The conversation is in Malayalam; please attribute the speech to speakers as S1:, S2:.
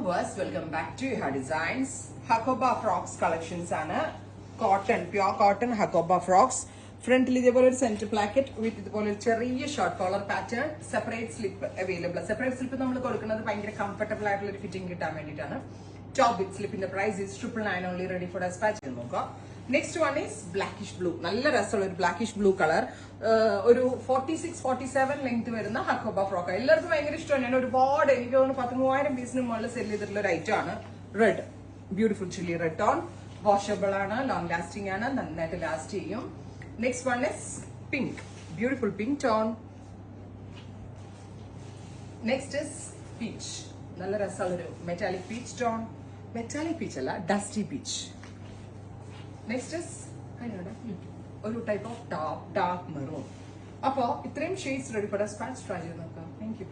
S1: viewers, welcome back to Iha Designs. Hakoba frocks collections ആണ്. Cotton, pure cotton Hakoba frocks. ഫ്രണ്ടിൽ ഇതേപോലെ ഒരു സെന്റർ പ്ലാക്കറ്റ് വിത്ത് ഇതുപോലെ ഒരു ചെറിയ short collar pattern, separate slip available. Separate slip നമ്മൾ കൊടുക്കുന്നത് ഭയങ്കര കംഫർട്ടബിൾ ആയിട്ടുള്ള ഒരു ഫിറ്റിംഗ് കിട്ടാൻ വേണ്ടിയിട്ടാണ്. ടോപ്പ് വിത്ത് സ്ലിപ്പിന്റെ price is 999 only, ready for despatch ചെയ്ത് നോക്കുക. Next one is blackish blue. നല്ല രസമുള്ള ഒരു ബ്ലാക്കിഷ് ബ്ലൂ കളർ, ഒരു 46-47 ലെങ്ത് വരുന്ന ഹക്കോബ ഫ്രോക്ക്. എല്ലാവർക്കും ഭയങ്കര ഇഷ്ടമാണ്. ഞാൻ ഒരുപാട്, എനിക്ക് തോന്നുന്നു 13,000 പീസിന് മുകളിൽ സെല് ചെയ്തിട്ടുള്ള ഒരു ഐറ്റം ആണ്. Red, beautiful chilli red tone, washable ആണ്, ലോങ് ലാസ്റ്റിംഗ് ആണ്, നന്നായിട്ട് ലാസ്റ്റ് ചെയ്യും. Next one is pink, beautiful pink tone. Next is peach, nalla rasalu metallic peach tone, metallic peach alla dusty peach. Next is oru type of dark maroon. Appo itrem shades ready for dispatch. Try cheyid nokka. Thank you.